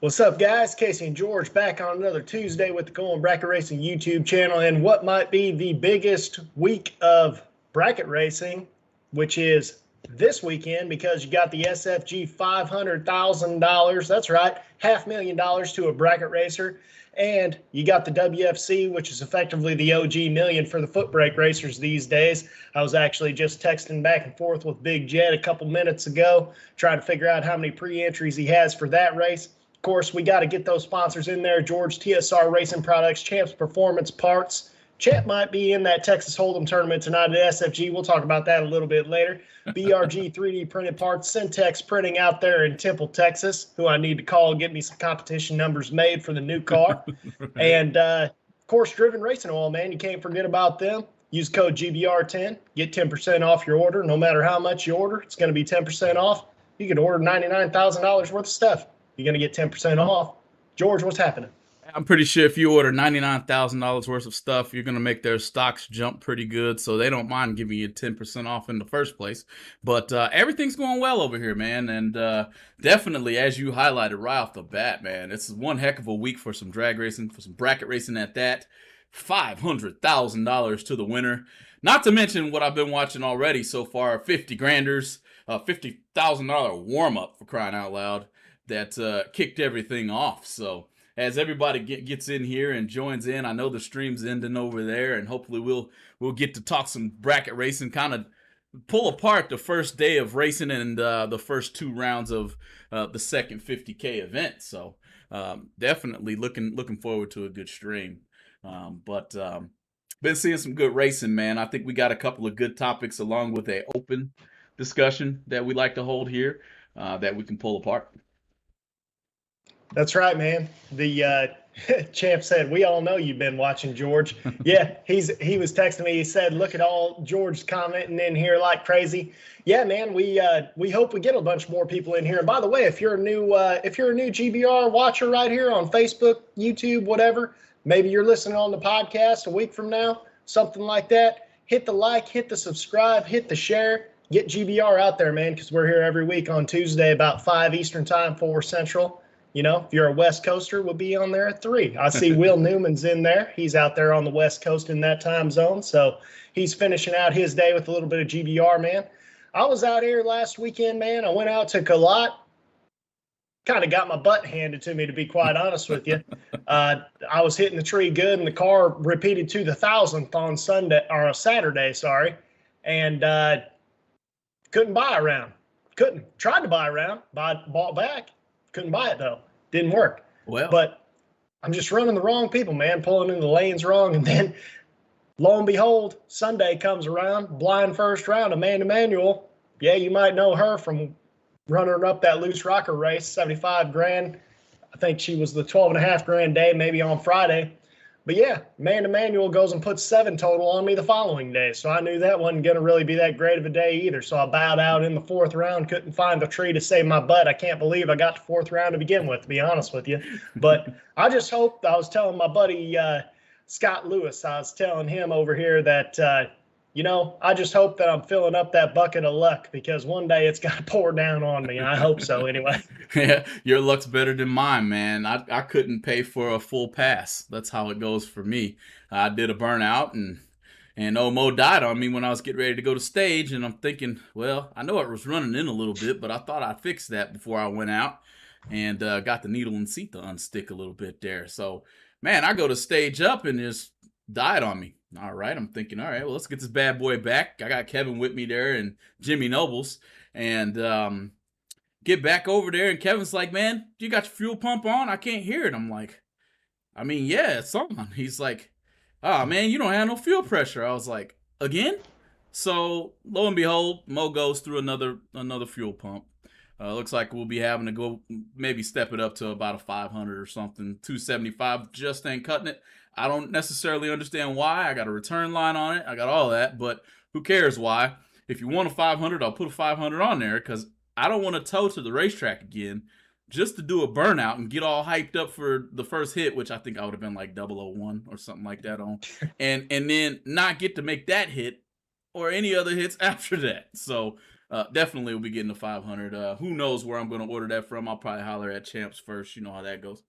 What's up, guys? Casey and George back on another Tuesday with the Going Bracket Racing YouTube channel and what might be the biggest week of bracket racing, which is this weekend because you got the SFG $500,000. That's right, $500,000 to a bracket racer. And you got the WFC, which is effectively the OG million for the foot brake racers these days. I was actually just texting back and forth with Big Jed a couple minutes ago, trying to figure out how many pre-entries he has for that race. Of course, we got to get those sponsors in there. George, TSR Racing Products, Champs Performance Parts. Champ might be in that Texas Holdem Tournament tonight at SFG. We'll talk about that a little bit later. BRG 3D Printed Parts, Syntex Printing out there in Temple, Texas, who I need to call and get me some competition numbers made for the new car. Right. And, of course, Driven Racing Oil, man. You can't forget about them. Use code GBR10. Get 10% off your order. No matter how much you order, it's going to be 10% off. You could order $99,000 worth of stuff. You're going to get 10% off. George, what's happening? I'm pretty sure if you order $99,000 worth of stuff, you're going to make their stocks jump pretty good. So they don't mind giving you 10% off in the first place. But everything's going well over here, man. And definitely, as you highlighted right off the bat, man, it's one heck of a week for some drag racing, for some bracket racing at that. $500,000 to the winner. Not to mention what I've been watching already so far, 50 granders, $50,000 warm-up for crying out loud that kicked everything off. So as everybody gets in here and joins in, I know the stream's ending over there, and hopefully we'll get to talk some bracket racing, kind of pull apart the first day of racing and the first two rounds of the second 50K event. So definitely looking forward to a good stream. But been seeing some good racing, man. I think we got a couple of good topics along with a open discussion that we like to hold here that we can pull apart. That's right, man. The champ said, we all know you've been watching, George. Yeah, he was texting me. He said, look at all George commenting in here like crazy. Yeah, man, we hope we get a bunch more people in here. And by the way, if you're a new GBR watcher right here on Facebook, YouTube, whatever, maybe you're listening on the podcast a week from now, something like that, hit the like, hit the subscribe, hit the share. Get GBR out there, man, because we're here every week on Tuesday about 5 Eastern time, 4 Central. You know, if you're a West Coaster, we'll be on there at 3. I see Will Newman's in there. He's out there on the West Coast in that time zone. So he's finishing out his day with a little bit of GBR, man. I was out here last weekend, man. I went out to Colot. Kind of got my butt handed to me, to be quite honest with you. I was hitting the tree good, and the car repeated to the 1,000th on Saturday, sorry. And couldn't buy a round. Tried to buy a round, bought back. Couldn't buy it, though. Didn't work. Well, but I'm just running the wrong people, man, pulling in the lanes wrong. And then, lo and behold, Sunday comes around, blind first round, Amanda Manuel. Yeah, you might know her from running up that loose rocker race, 75 grand. I think she was the 12.5 grand day, maybe on Friday. But yeah, Amanda Manuel goes and puts 7 total on me the following day. So I knew that wasn't going to really be that great of a day either. So I bowed out in the 4th round, couldn't find the tree to save my butt. I can't believe I got to 4th round to begin with, to be honest with you. But I just hope, I was telling my buddy Scott Lewis, I was telling him over here that, you know, I just hope that I'm filling up that bucket of luck because one day it's got to pour down on me. I hope so anyway. Yeah, your luck's better than mine, man. I couldn't pay for a full pass. That's how it goes for me. I did a burnout and Omo died on me when I was getting ready to go to stage. And I'm thinking, well, I know it was running in a little bit, but I thought I'd fix that before I went out and got the needle and seat to unstick a little bit there. So, man, I go to stage up and just died on me. All right, I'm thinking, all right, well, let's get this bad boy back. I got Kevin with me there and Jimmy Nobles. And get back over there, and Kevin's like, man, you got your fuel pump on? I can't hear it. I'm like, I mean, yeah, it's on. He's like, oh, man, you don't have no fuel pressure. I was like, again? So, lo and behold, Mo goes through another fuel pump. Looks like we'll be having to go maybe step it up to about a 500 or something. 275 just ain't cutting it. I don't necessarily understand why. I got a return line on it. I got all that, but who cares why? If you want a 500, I'll put a 500 on there because I don't want to tow to the racetrack again just to do a burnout and get all hyped up for the first hit, which I think I would have been like 001 or something like that on, and then not get to make that hit or any other hits after that. So definitely will be getting the 500. Who knows where I'm going to order that from? I'll probably holler at Champs first. You know how that goes.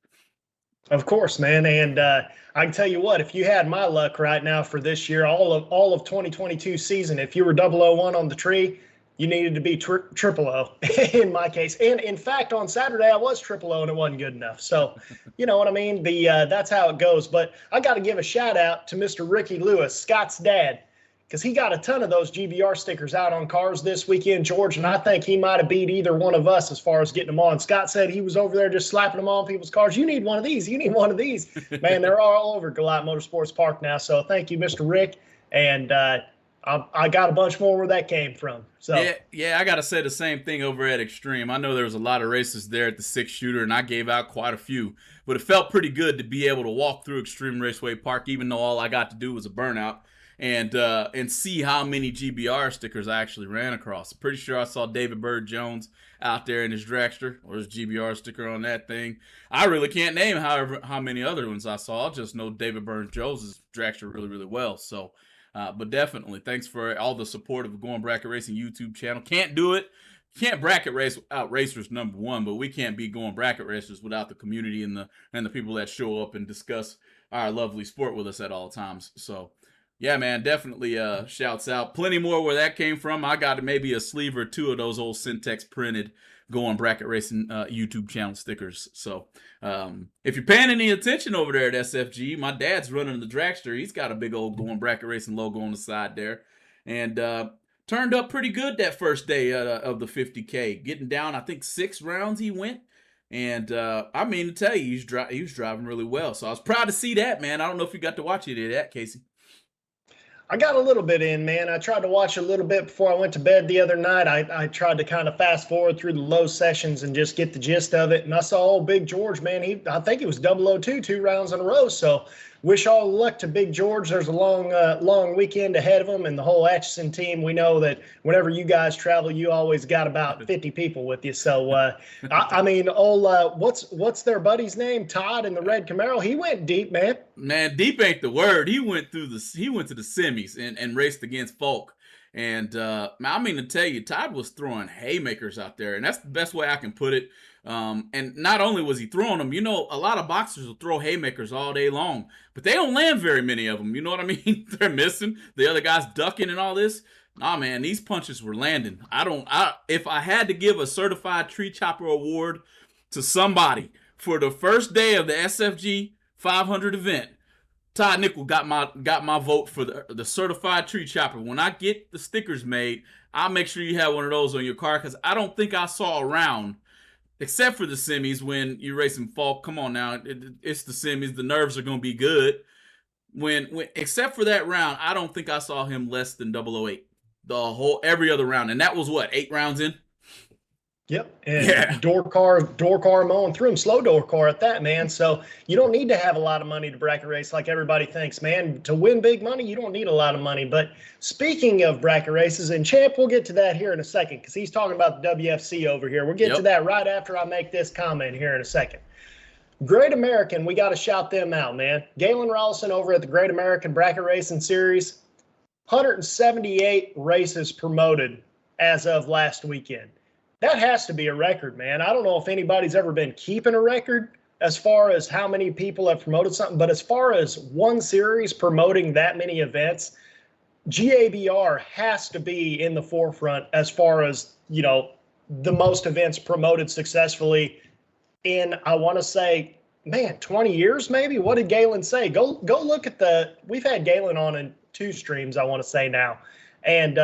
Of course, man. And I can tell you what, if you had my luck right now for this year, all of 2022 season, if you were 001 on the tree, you needed to be triple O in my case. And in fact, on Saturday I was triple O and it wasn't good enough. So, you know what I mean? That's how it goes. But I got to give a shout out to Mr. Ricky Lewis, Scott's dad, because he got a ton of those GBR stickers out on cars this weekend, George, and I think he might have beat either one of us as far as getting them on. Scott said he was over there just slapping them on people's cars. You need one of these. You need one of these. Man, they're all over Goliath Motorsports Park now. So thank you, Mr. Rick. And I got a bunch more where that came from. So yeah, I got to say the same thing over at Extreme. I know there was a lot of races there at the 6-shooter, and I gave out quite a few. But it felt pretty good to be able to walk through Extreme Raceway Park, even though all I got to do was a burnout. And see how many GBR stickers I actually ran across. I'm pretty sure I saw David Bird Jones out there in his dragster or his GBR sticker on that thing. I really can't name how many other ones I saw. I just know David Bird Jones' dragster really, really well. So, but definitely, thanks for all the support of the Going Bracket Racing YouTube channel. Can't do it. Can't bracket race without racers, number one, but we can't be Going Bracket Racers without the community and the people that show up and discuss our lovely sport with us at all times. So, yeah, man, definitely shouts out. Plenty more where that came from. I got maybe a sleeve or two of those old Syntex printed Going Bracket Racing YouTube channel stickers. So if you're paying any attention over there at SFG, my dad's running the dragster. He's got a big old Going Bracket Racing logo on the side there. And turned up pretty good that first day of the 50K. Getting down, I think, 6 rounds he went. And I mean to tell you, he was driving really well. So I was proud to see that, man. I don't know if you got to watch any of that, Casey. I got a little bit in, man. I tried to watch a little bit before I went to bed the other night. I tried to kind of fast forward through the low sessions and just get the gist of it. And I saw old Big George, man. I think he was 002 2 rounds in a row. So wish all luck to Big George. There's a long weekend ahead of him, and the whole Atchison team. We know that whenever you guys travel, you always got about 50 people with you. So I mean, what's their buddy's name? Todd in the red Camaro. He went deep, man. Man, deep ain't the word. He went to the semis and raced against Folk. And I mean to tell you, Todd was throwing haymakers out there, and that's the best way I can put it. And not only was he throwing them, you know, a lot of boxers will throw haymakers all day long, but they don't land very many of them. You know what I mean? They're missing. The other guy's ducking and all this. Nah, man, these punches were landing. If I had to give a certified tree chopper award to somebody for the first day of the SFG 500 event, Todd Nichols got my vote for the certified tree chopper. When I get the stickers made, I'll make sure you have one of those on your car, because I don't think I saw a round, except for the semis when you're racing Falk. Come on now, it's the semis. The nerves are going to be good. When except for that round, I don't think I saw him less than 008 every other round, and that was what, 8 rounds in. Yep, and door car mowing through him, slow door car at that, man. So you don't need to have a lot of money to bracket race like everybody thinks, man. To win big money, you don't need a lot of money. But speaking of bracket races, and Champ, we'll get to that here in a second, because he's talking about the WFC over here. We'll get to that right after I make this comment here in a second. Great American, we got to shout them out, man. Galen Rollison over at the Great American Bracket Racing Series, 178 races promoted as of last weekend. That has to be a record, man. I don't know if anybody's ever been keeping a record as far as how many people have promoted something, but as far as one series promoting that many events, GABR has to be in the forefront as far as, you know, the most events promoted successfully in, I want to say, man, 20 years maybe? What did Galen say? Go look at we've had Galen on in 2 streams, I want to say now. And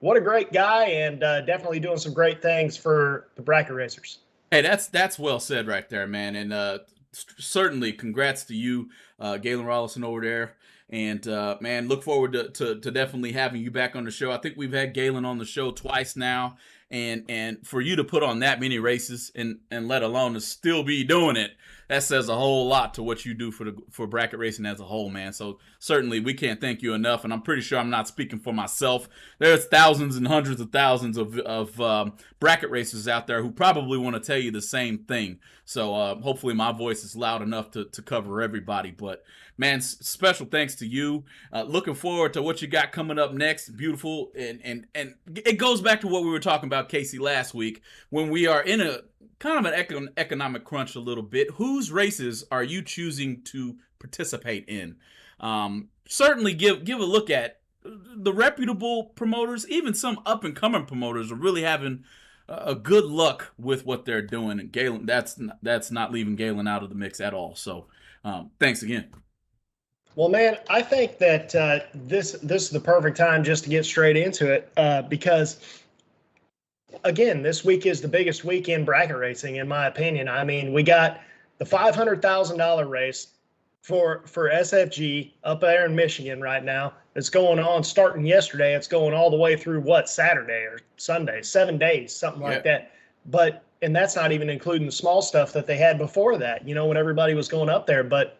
what a great guy, and definitely doing some great things for the bracket racers. Hey, that's well said right there, man. And certainly congrats to you, Galen Rollison over there. And man, look forward to definitely having you back on the show. I think we've had Galen on the show twice now, and for you to put on that many races and let alone to still be doing it, that says a whole lot to what you do for bracket racing as a whole, man. So certainly we can't thank you enough. And I'm pretty sure I'm not speaking for myself. There's thousands and hundreds of thousands of bracket racers out there who probably want to tell you the same thing. So hopefully my voice is loud enough to cover everybody. But man, special thanks to you. Looking forward to what you got coming up next. Beautiful, and it goes back to what we were talking about, Casey, last week, when we are in a kind of an economic crunch a little bit. Whose races are you choosing to participate in? Certainly give a look at the reputable promoters. Even some up and coming promoters are really having a good luck with what they're doing. And Galen, that's not leaving Galen out of the mix at all. So thanks again. Well, man, I think that this is the perfect time just to get straight into it because, again, this week is the biggest week in bracket racing, in my opinion. I mean, we got the $500,000 race for SFG up there in Michigan right now. It's going on starting yesterday. It's going all the way through, Saturday or Sunday, 7 days, something like that. And that's not even including the small stuff that they had before that, when everybody was going up there. But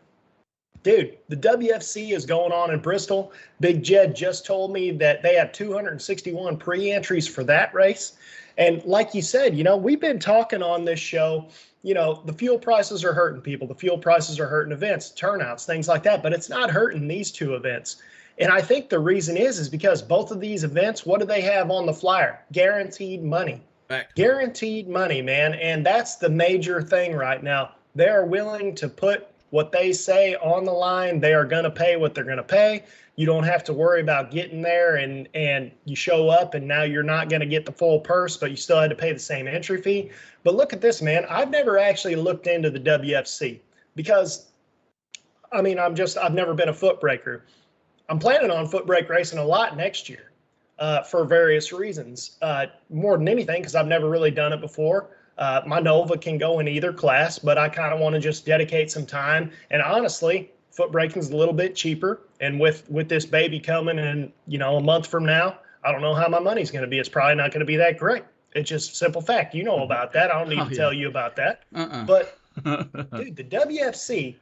dude, the WFC is going on in Bristol. Big Jed just told me that they have 261 pre-entries for that race. And like you said, we've been talking on this show, the fuel prices are hurting people. The fuel prices are hurting events, turnouts, things like that. But it's not hurting these two events. And I think the reason is because both of these events, what do they have on the flyer? Guaranteed money. Right. Guaranteed money, man. And that's the major thing right now. They're willing to put what they say on the line. They are going to pay what they're going to pay. You don't have to worry about getting there and you show up and now you're not going to get the full purse, but you still had to pay the same entry fee. But look at this, man. I've never actually looked into the WFC because, I've never been a foot breaker. I'm planning on foot brake racing a lot next year for various reasons. More than anything, because I've never really done it before. My Nova can go in either class, but I kind of want to just dedicate some time. And honestly, foot braking is a little bit cheaper. And with this baby coming in, a month from now, I don't know how my money's going to be. It's probably not going to be that great. It's just simple fact. You know about that. I don't need to tell you about that. But, dude, the WFC,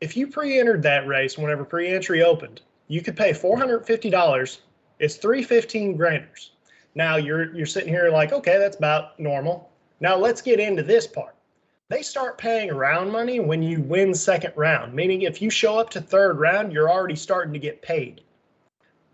if you pre-entered that race whenever pre-entry opened, you could pay $450. It's 3 15-granders. Now, you're sitting here like, okay, that's about normal. Now let's get into this part. They start paying round money when you win second round, meaning if you show up to third round, you're already starting to get paid.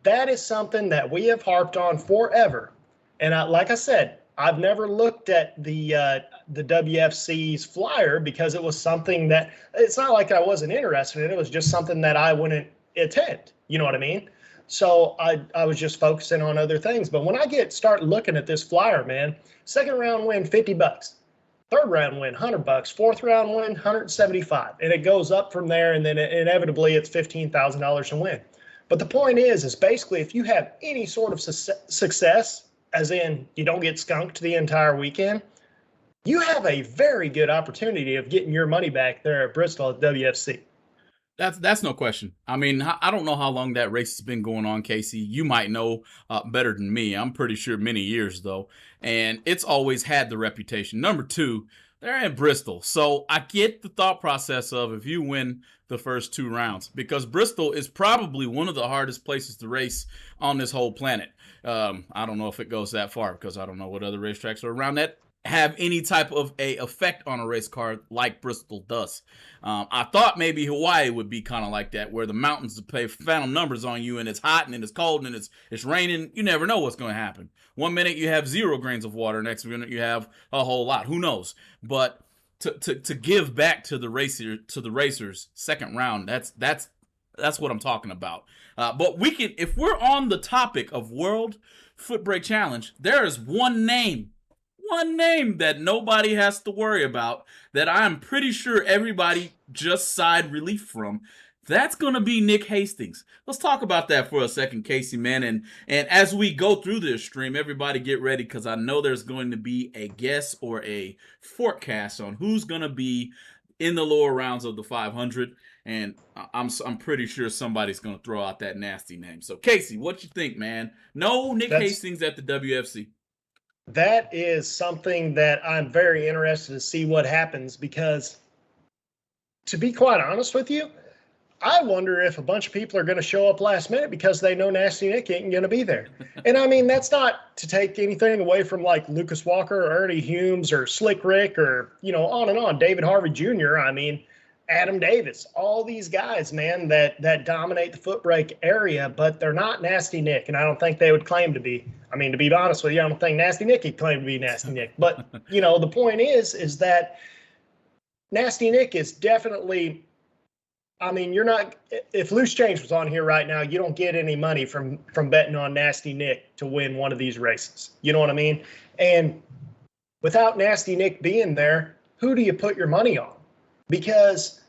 That is something that we have harped on forever. And like I said, I've never looked at the WFC's flyer because it was something that, it's not like I wasn't interested in it. It was just something that I wouldn't attend. You know what I mean? So I was just focusing on other things. But when I start looking at this flyer, man, second round win $50, third round win $100, fourth round win $175, and it goes up from there. And then inevitably it's $15,000 to win. But the point is basically if you have any sort of success, as in you don't get skunked the entire weekend, you have a very good opportunity of getting your money back there at Bristol at WFC. That's no question. I mean, I don't know how long that race has been going on, Casey. You might know better than me. I'm pretty sure many years, though. And it's always had the reputation. Number two, they're in Bristol. So I get the thought process of if you win the first 2 rounds, because Bristol is probably one of the hardest places to race on this whole planet. I don't know if it goes that far because I don't know what other racetracks are around that have any type of a effect on a race car like Bristol does. I thought maybe Hawaii would be kind of like that, where the mountains play phantom numbers on you and it's hot and it's cold and it's raining. You never know what's going to happen. One minute you have 0 grains of water, next minute you have a whole lot. Who knows? But to give back to the racers second round, that's what I'm talking about. But we can, if we're on the topic of World Foot Brake Challenge, there is one name that nobody has to worry about, that I'm pretty sure everybody just sighed relief from. That's going to be Nick Hastings. Let's talk about that for a second, Casey, man. And as we go through this stream, everybody get ready, because I know there's going to be a guess or a forecast on who's going to be in the lower rounds of the 500. And I'm pretty sure somebody's going to throw out that nasty name. So, Casey, what you think, man? No Nick Hastings at the WFC. That is something that I'm very interested to see what happens, because to be quite honest with you, I wonder if a bunch of people are going to show up last minute because they know Nasty Nick ain't going to be there. And I mean, that's not to take anything away from like Lucas Walker or Ernie Humes or Slick Rick or, you know, on and on, David Harvey Jr. I mean, Adam Davis, all these guys, man, that dominate the foot brake area, but they're not Nasty Nick. And I don't think they would claim to be. I mean, to be honest with you, I don't think Nasty Nick would claim to be Nasty Nick. But, you know, the point is that Nasty Nick is definitely, I mean, you're not, if Loose Change was on here right now, you don't get any money from betting on Nasty Nick to win one of these races. You know what I mean? And without Nasty Nick being there, who do you put your money on? Because,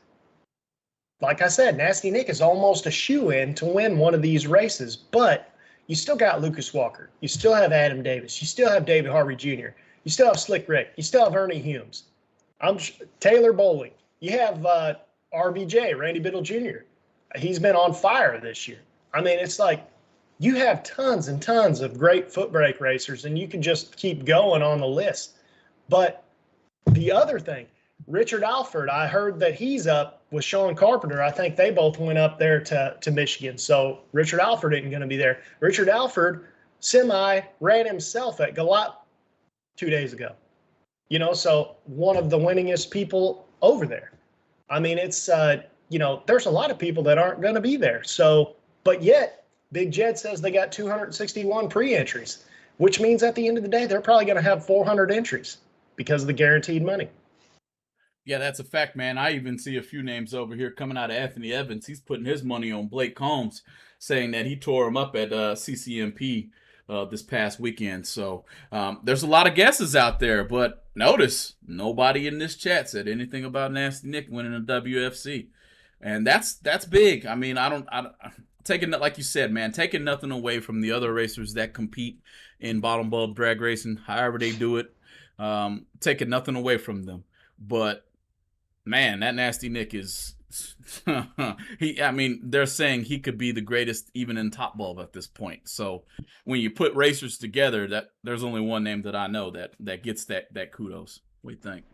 like I said, Nasty Nick is almost a shoe-in to win one of these races. But you still got Lucas Walker. You still have Adam Davis. You still have David Harvey Jr. You still have Slick Rick. You still have Ernie Humes. Taylor Bowling. You have RBJ, Randy Biddle Jr. He's been on fire this year. I mean, it's like you have tons and tons of great foot brake racers, and you can just keep going on the list. But the other thing, Richard Alford, I heard that he's up with Sean Carpenter. I think they both went up there to Michigan. So Richard Alford isn't going to be there. Richard Alford ran himself at Galat 2 days ago. You know, so one of the winningest people over there. I mean, it's, you know, there's a lot of people that aren't going to be there. So, but yet, Big Jed says they got 261 pre-entries, which means at the end of the day, they're probably going to have 400 entries because of the guaranteed money. Yeah, that's a fact, man. I even see a few names over here coming out of Anthony Evans. He's putting his money on Blake Combs, saying that he tore him up at CCMP this past weekend. So there's a lot of guesses out there, but notice nobody in this chat said anything about Nasty Nick winning a WFC, and that's big. I mean, I taking, like you said, man, taking nothing away from the other racers that compete in bottom bulb drag racing, however they do it, taking nothing away from them, but man, that Nasty Nick is I mean, they're saying he could be the greatest even in top bulb at this point. So when you put racers together, that there's only one name that I know that gets that kudos. What do you think?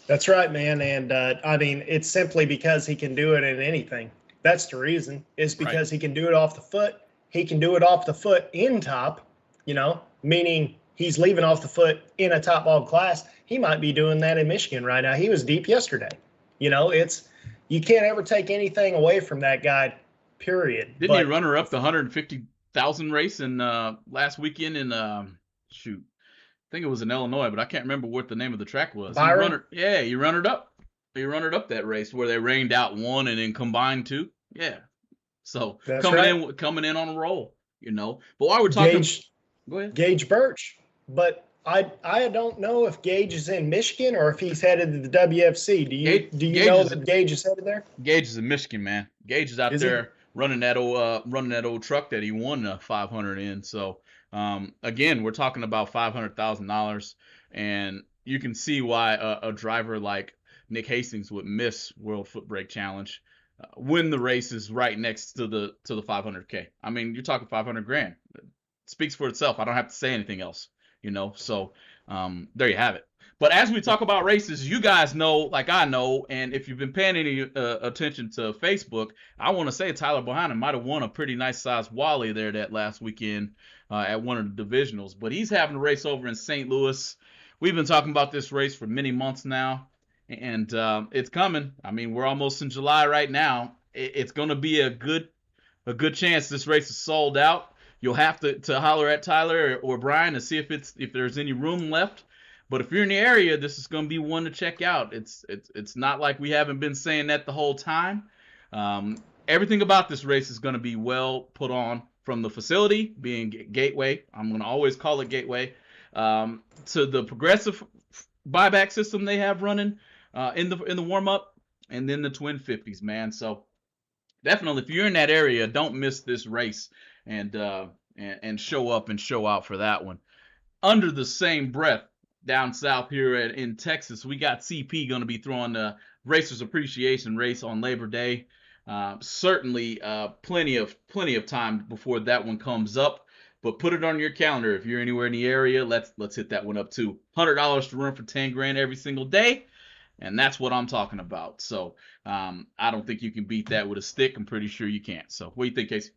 That's right, man. And I mean, it's simply because he can do it in anything. That's the reason, is because he can do it off the foot. He can do it off the foot in top, you know, meaning he's leaving off the foot in a top bulb class. He might be doing that in Michigan right now. He was deep yesterday. You know, you can't ever take anything away from that guy, period. Didn't he runner up the 150,000 race in last weekend in shoot? I think it was in Illinois, but I can't remember what the name of the track was. He runnered up. He runnered up that race where they rained out one and then combined two. Yeah. So that's coming in on a roll, you know. But while we're talking, go ahead. Gage Birch, but I don't know if Gage is in Michigan or if he's headed to the WFC. Do you know that Gage is headed there? Gage is in Michigan, man. Gage is out there running that old truck that he won the 500 in. So again, we're talking about $500,000, and you can see why a driver like Nick Hastings would miss World Foot Brake Challenge when the race is right next to the 500K. I mean, you're talking 500 grand. It speaks for itself. I don't have to say anything else. You know, so there you have it. But as we talk about races, you guys know, like I know, and if you've been paying any attention to Facebook, I want to say Tyler Bohannon might have won a pretty nice sized Wally there that last weekend at one of the divisionals. But he's having a race over in St. Louis. We've been talking about this race for many months now, and it's coming. I mean, we're almost in July right now. It's going to be a good chance this race is sold out. You'll have to holler at Tyler or Brian to see if there's any room left. But if you're in the area, this is going to be one to check out. It's not like we haven't been saying that the whole time. Everything about this race is going to be well put on, from the facility being Gateway. I'm going to always call it Gateway, to the progressive buyback system they have running in the warm up, and then the Twin 50s, man. So definitely, if you're in that area, don't miss this race. And show up and show out for that one. Under the same breath, down south here in Texas, we got CP going to be throwing the Racers Appreciation Race on Labor Day. Certainly plenty of time before that one comes up, but put it on your calendar if you're anywhere in the area. Let's hit that one up too. $100 to run for 10 grand every single day. And that's what I'm talking about. So I don't think you can beat that with a stick. I'm pretty sure you can't. So what do you think, Casey?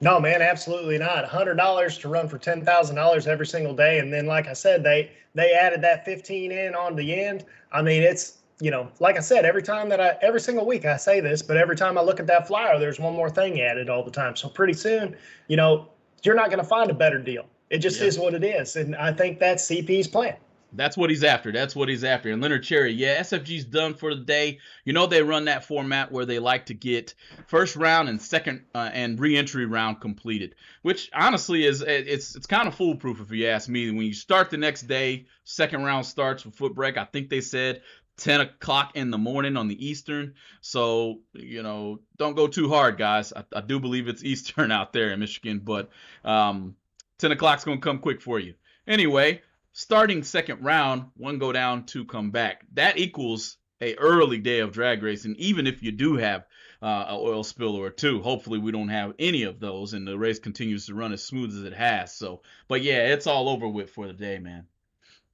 No, man, absolutely not. $100 to run for $10,000 every single day, and then, like I said, they added that 15 in on the end. I mean, it's, you know, like I said, every single week I say this, but every time I look at that flyer, there's one more thing added all the time. So pretty soon, you know, you're not going to find a better deal. It just is what it is, and I think that's CP's plan. That's what he's after. That's what he's after. And Leonard Cherry, yeah, SFG's done for the day. You know, they run that format where they like to get first round and second and re-entry round completed, which honestly is it's kind of foolproof if you ask me. When you start the next day, second round starts with foot brake. I think they said 10 o'clock in the morning on the Eastern. So, you know, don't go too hard, guys. I do believe it's Eastern out there in Michigan, but 10 o'clock's going to come quick for you. Anyway, starting second round, one go down, two come back. That equals a early day of drag racing, even if you do have an oil spill or two. Hopefully we don't have any of those, and the race continues to run as smooth as it has. So, but yeah, it's all over with for the day, man.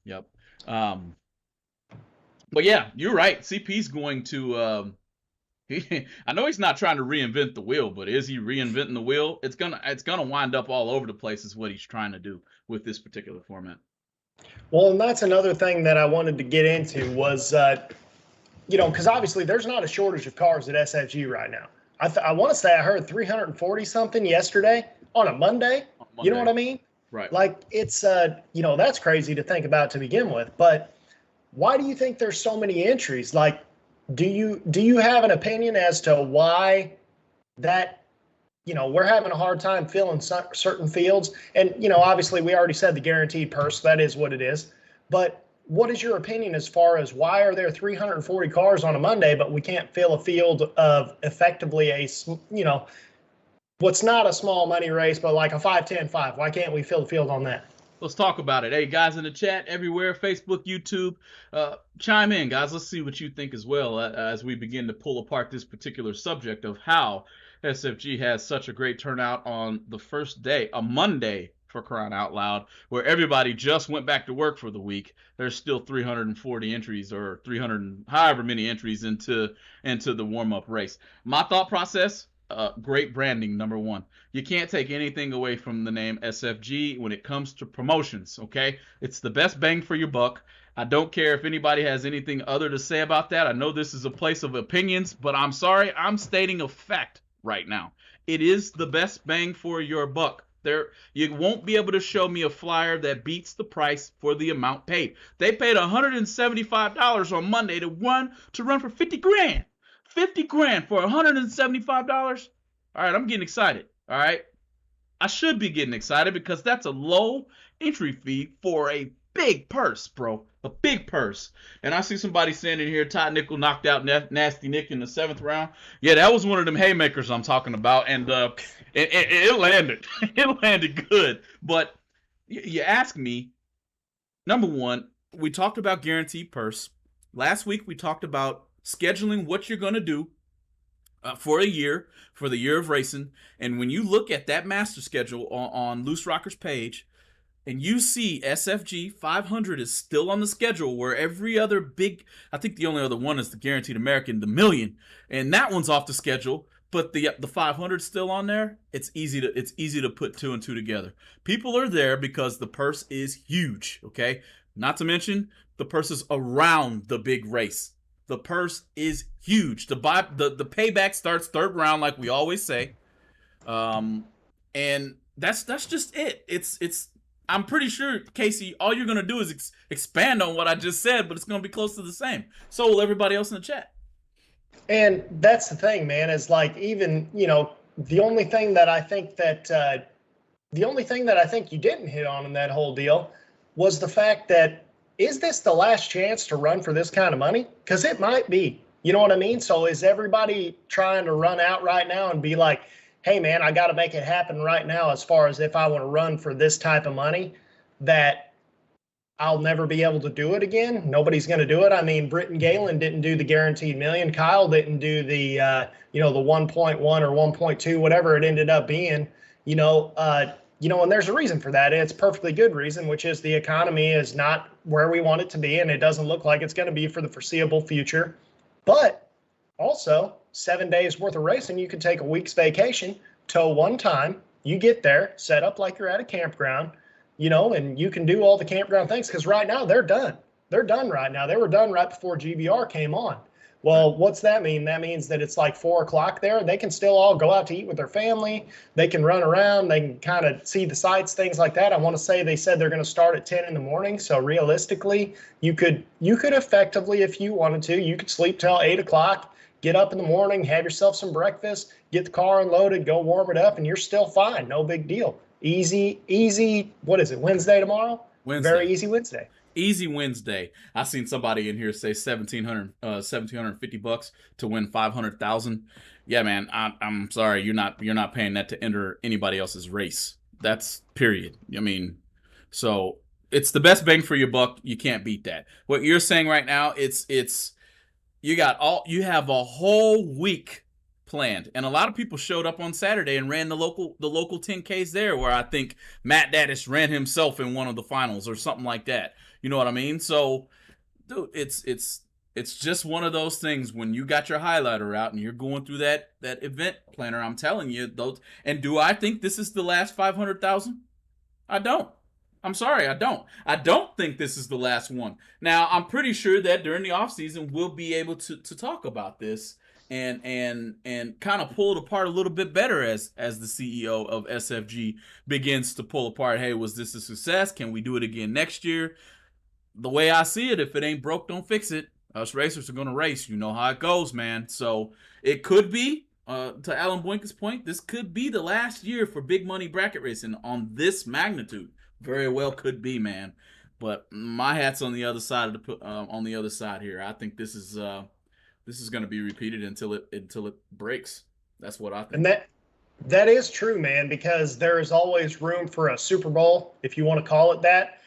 Yep. But yeah, you're right. CP's going to. I know he's not trying to reinvent the wheel, but is he reinventing the wheel? It's gonna wind up all over the place. Is what he's trying to do with this particular format. Well, and that's another thing that I wanted to get into was, you know, because obviously there's not a shortage of cars at SFG right now. I want to say I heard 340 something yesterday on a Monday. You know what I mean? Right. Like it's, you know, that's crazy to think about to begin with. But why do you think there's so many entries? Like, do you have an opinion as to why that? You know, we're having a hard time filling certain fields. And, you know, obviously we already said the guaranteed purse, that is what it is. But what is your opinion as far as why are there 340 cars on a Monday, but we can't fill a field of effectively a, you know, what's not a small money race, but like a 5-10-5? Why can't we fill the field on that? Let's talk about it. Hey, guys in the chat everywhere, Facebook, YouTube, chime in, guys. Let's see what you think as well as we begin to pull apart this particular subject of how SFG has such a great turnout on the first day, a Monday, for crying out loud, where everybody just went back to work for the week. There's still 340 entries or 300, however many entries into the warm-up race. My thought process, great branding, number one. You can't take anything away from the name SFG when it comes to promotions, okay? It's the best bang for your buck. I don't care if anybody has anything other to say about that. I know this is a place of opinions, but I'm sorry, I'm stating a fact right now. It is the best bang for your buck. You won't be able to show me a flyer that beats the price for the amount paid. They paid $175 on Monday to run for 50 grand. 50 grand for $175? All right, I'm getting excited. All right. I should be getting excited because that's a low entry fee for a big purse, bro. A big purse. And I see somebody saying in here, Todd Nichols knocked out Nasty Nick in the 7th round. Yeah, that was one of them haymakers I'm talking about. And it landed. It landed good. But you ask me, number one, we talked about guaranteed purse. Last week we talked about scheduling what you're going to do for a year, for the year of racing. And when you look at that master schedule on Loose Rocker's page, and you see SFG 500 is still on the schedule where every other big, I think the only other one is the Guaranteed American, the Million, and that one's off the schedule, but the 500 still on there. It's easy to put two and two together. People are there because the purse is huge, okay? Not to mention the purse is around the big race. The purse is huge. The payback starts 3rd round, like we always say, and that's just it. It's I'm pretty sure, Casey, all you're going to do is expand on what I just said, but it's going to be close to the same. So will everybody else in the chat. And that's the thing, man, is like, even, you know, the only thing that I think you didn't hit on in that whole deal was the fact that, is this the last chance to run for this kind of money? Because it might be. You know what I mean? So is everybody trying to run out right now and be like, hey, man, I got to make it happen right now, as far as if I want to run for this type of money, that I'll never be able to do it again? Nobody's going to do it. I mean, Britton Galen didn't do the guaranteed million. Kyle didn't do the, you know, the 1.1 or 1.2, whatever it ended up being. You know, and there's a reason for that. It's a perfectly good reason, which is the economy is not where we want it to be, and it doesn't look like it's going to be for the foreseeable future. But also, 7 days worth of racing, you can take a week's vacation, tow one time, you get there, set up like you're at a campground, and you can do all the campground things, because right now they're done. They're done right now. They were done right before GBR came on. Well, what's that mean? That means that it's like 4 o'clock there. They can still all go out to eat with their family. They can run around. They can kind of see the sights, things like that. I want to say they said they're going to start at 10 in the morning. So realistically, you could effectively, if you wanted to, you could sleep till 8 o'clock, get up in the morning, have yourself some breakfast, get the car unloaded, go warm it up, and you're still fine. No big deal. Easy. What is it? Wednesday tomorrow? Wednesday. Very easy Wednesday. Easy Wednesday. I seen somebody in here say $1,750 to win 500,000. Yeah, man. I'm sorry, you're not paying that to enter anybody else's race. That's period. I mean, so it's the best bang for your buck. You can't beat that. What you're saying right now, it's you have a whole week planned, and a lot of people showed up on Saturday and ran the local 10Ks there, where I think Matt Daddis ran himself in one of the finals or something like that. You know what I mean? So, dude, it's just one of those things when you got your highlighter out and you're going through that event planner. I'm telling you, those. And do I think this is the last 500,000? I don't. I'm sorry, I don't. I don't think this is the last one. Now, I'm pretty sure that during the off season we'll be able to talk about this and kind of pull it apart a little bit better as the CEO of SFG begins to pull apart. Hey, was this a success? Can we do it again next year? The way I see it, if it ain't broke, don't fix it. Us racers are going to race. You know how it goes, man. So it could be, to Alan Boynton's point, this could be the last year for big money bracket racing on this magnitude. Very well could be, man. But my hat's on the other side of on the other side here. I think this is going to be repeated until it breaks. That's what I think. And that is true, man, because there is always room for a Super Bowl, if you want to call it that.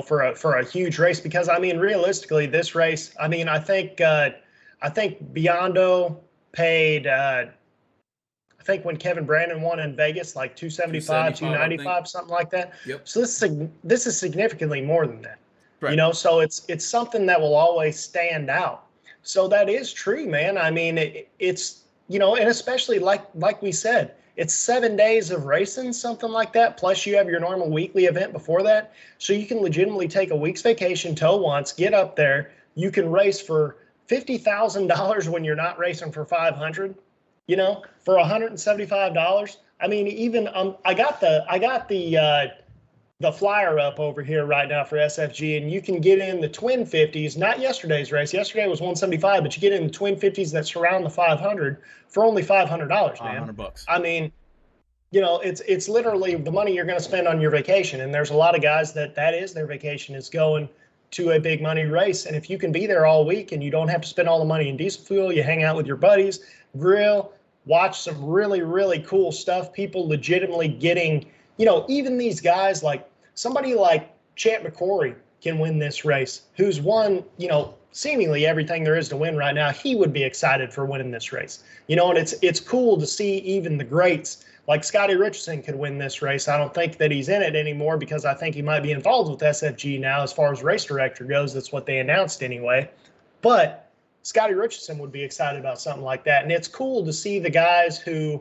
For a huge race, because I mean, realistically, this race, I mean, I think Biondo paid, I think when Kevin Brandon won in Vegas, like 275, 295, something like that. Yep. So this is significantly more than that. Right. So it's something that will always stand out. So that is true, man. I mean, it's and especially like we said, it's 7 days of racing, something like that. Plus you have your normal weekly event before that. So you can legitimately take a week's vacation, tow once, get up there. You can race for $50,000 when you're not racing for 500, for $175. I mean, even I got the flyer up over here right now for SFG, and you can get in the twin 50s, not yesterday's race. Yesterday was 175, but you get in the twin 50s that surround the 500 for only $500, man. $500. I mean, it's literally the money you're going to spend on your vacation. And there's a lot of guys that is their vacation, is going to a big money race. And if you can be there all week and you don't have to spend all the money in diesel fuel, you hang out with your buddies, grill, watch some really, really cool stuff. People legitimately getting, even these guys, like somebody like Champ McCrory can win this race, who's won, seemingly everything there is to win right now. He would be excited for winning this race, and it's cool to see even the greats like Scotty Richardson could win this race. I don't think that he's in it anymore, because I think he might be involved with SFG now as far as race director goes. That's what they announced anyway. But Scotty Richardson would be excited about something like that. And it's cool to see the guys who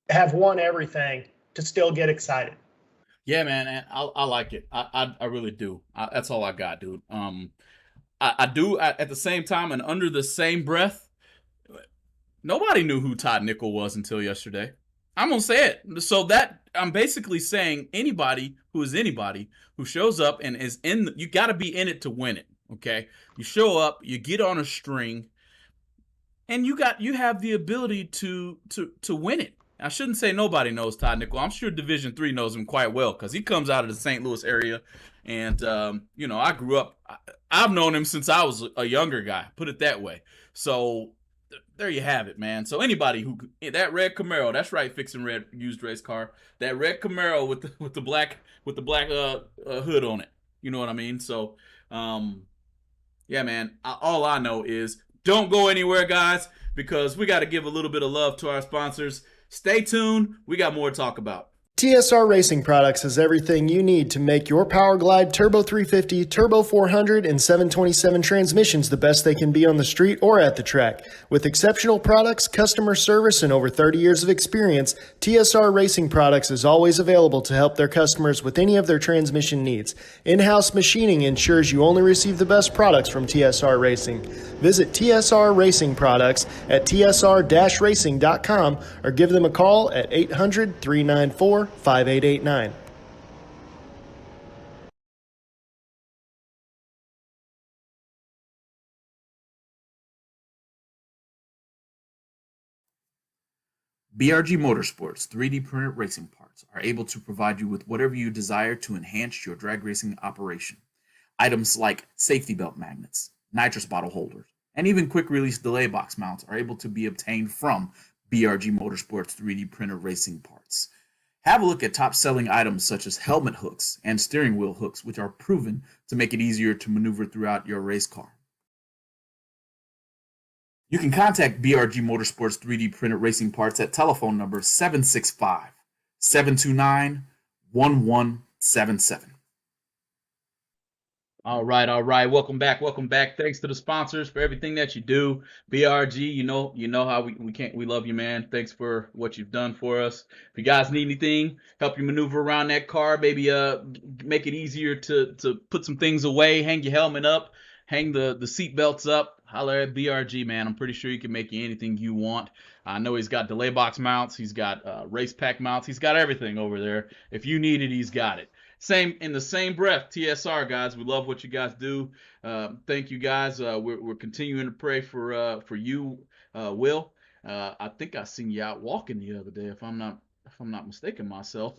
have won everything to still get excited. Yeah, man, I like it. I really do. That's all I got, dude. I do at the same time, and under the same breath, nobody knew who Todd Nichols was until yesterday. I'm gonna say it. So that I'm basically saying anybody who shows up and is you got to be in it to win it. Okay, you show up, you get on a string, and you have the ability to win it. I shouldn't say nobody knows Todd Nichols. I'm sure Division III knows him quite well, because he comes out of the St. Louis area. And, I grew up. I've known him since I was a younger guy, put it that way. So there you have it, man. So anybody that red Camaro, that's right, fixing red used race car, that red Camaro with the black hood on it. You know what I mean? So, yeah, man, all I know is don't go anywhere, guys, because we got to give a little bit of love to our sponsors. Stay tuned. We got more to talk about. TSR Racing Products has everything you need to make your Power Glide Turbo 350, Turbo 400, and 727 transmissions the best they can be on the street or at the track. With exceptional products, customer service, and over 30 years of experience, TSR Racing Products is always available to help their customers with any of their transmission needs. In-house machining ensures you only receive the best products from TSR Racing. Visit TSR Racing Products at tsr-racing.com or give them a call at 800-394-5889. BRG Motorsports 3D printed racing parts are able to provide you with whatever you desire to enhance your drag racing operation. Items like safety belt magnets, nitrous bottle holders, and even quick release delay box mounts are able to be obtained from BRG Motorsports 3D printed racing parts. Have a look at top selling items such as helmet hooks and steering wheel hooks, which are proven to make it easier to maneuver throughout your race car. You can contact BRG Motorsports 3D printed racing parts at telephone number 765-729-1177. All right. Welcome back. Thanks to the sponsors for everything that you do. BRG, you know how we love you, man. Thanks for what you've done for us. If you guys need anything, help you maneuver around that car, maybe make it easier to put some things away, hang your helmet up, hang the seat belts up. Holler at BRG, man. I'm pretty sure he can make you anything you want. I know he's got delay box mounts. He's got race pack mounts. He's got everything over there. If you need it, he's got it. In the same breath, TSR guys, we love what you guys do. Thank you guys. We're continuing to pray for you, Will. I think I seen you out walking the other day, if I'm not mistaken myself.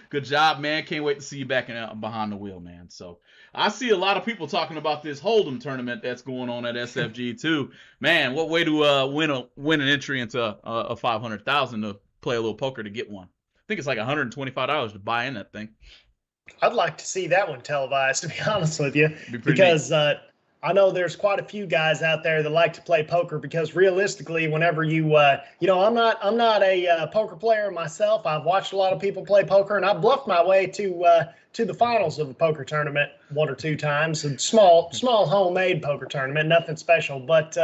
Good job, man. Can't wait to see you back behind the wheel, man. So I see a lot of people talking about this Holdem tournament that's going on at SFG too. Man, what way to win an entry into a 500,000 to play a little poker to get one. I think it's like $125 to buy in that thing. I'd like to see that one televised, to be honest with you, because I know there's quite a few guys out there that like to play poker, because realistically, whenever I'm not a poker player myself. I've watched a lot of people play poker, and I bluffed my way to the finals of a poker tournament one or two times. A small homemade poker tournament, nothing special, but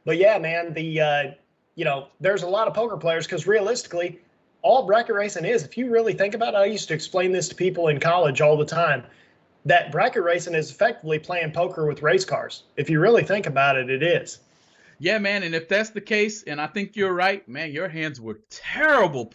yeah, man, there's a lot of poker players, because realistically, all bracket racing is, if you really think about it, I used to explain this to people in college all the time, that bracket racing is effectively playing poker with race cars. If you really think about it, it is. Yeah, man, and if that's the case, and I think you're right, man, your hands were terrible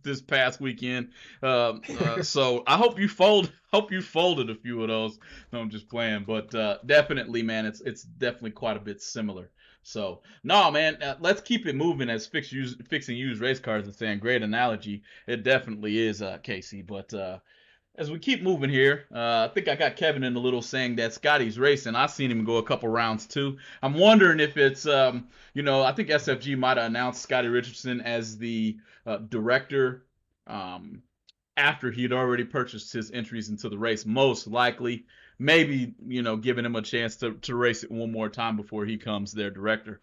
this past weekend. So I hope you folded a few of those. No, I'm just playing, but definitely, man, it's definitely quite a bit similar. So no, man, let's keep it moving, as fixing used race cars and saying, great analogy. It definitely is, Casey. But as we keep moving here, I think I got Kevin in a little saying that Scotty's racing. I've seen him go a couple rounds too. I'm wondering if it's, I think SFG might have announced Scotty Richardson as the director after he'd already purchased his entries into the race, most likely. Maybe, giving him a chance to race it one more time before he comes their director.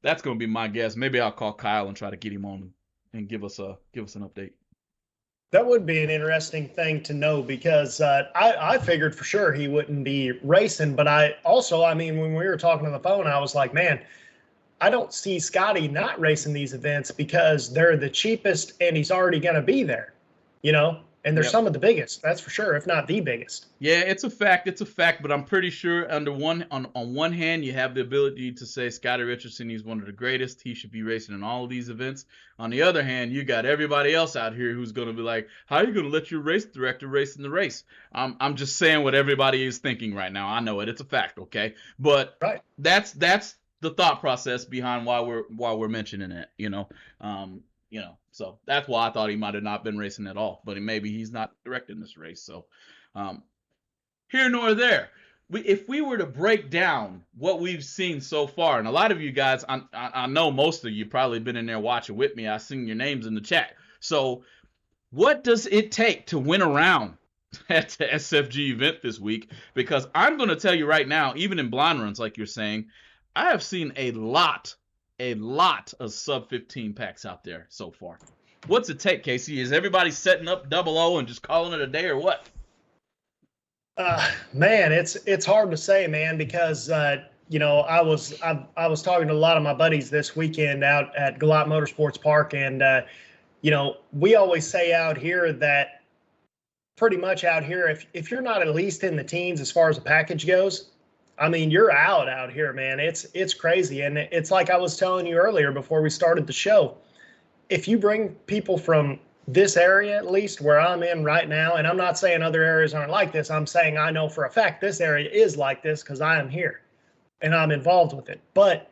That's going to be my guess. Maybe I'll call Kyle and try to get him on and give us an update. That would be an interesting thing to know, because I figured for sure he wouldn't be racing. But when we were talking on the phone, I was like, man, I don't see Scotty not racing these events, because they're the cheapest and he's already going to be there, and they're some of the biggest, that's for sure, if not the biggest. Yeah, it's a fact, but I'm pretty sure on one hand, you have the ability to say Scotty Richardson, he's one of the greatest, he should be racing in all of these events. On the other hand, you got everybody else out here who's going to be like, how are you going to let your race director race in the race? I'm just saying what everybody is thinking right now. I know it's a fact, okay? But right. That's the thought process behind why we're mentioning it, so that's why I thought he might have not been racing at all, but maybe he's not directing this race. So here nor there. If we were to break down what we've seen so far, and a lot of you guys, I know most of you probably been in there watching with me. I've seen your names in the chat. So what does it take to win a round at the SFG event this week? Because I'm going to tell you right now, even in blind runs, like you're saying, I have seen a lot a lot of sub 15 packs out there so far. What's it take, Casey? Is everybody setting up 00 and just calling it a day, or what? Man, it's hard to say, man, because you know, I was talking to a lot of my buddies this weekend out at Galot Motorsports Park, and you know, we always say out here that pretty much out here, if you're not at least in the teens as far as the package goes, I mean, you're out here, man. It's crazy, and it's like I was telling you earlier before we started the show. If you bring people from this area, at least where I'm in right now, and I'm not saying other areas aren't like this, I'm saying I know for a fact this area is like this because I am here and I'm involved with it. But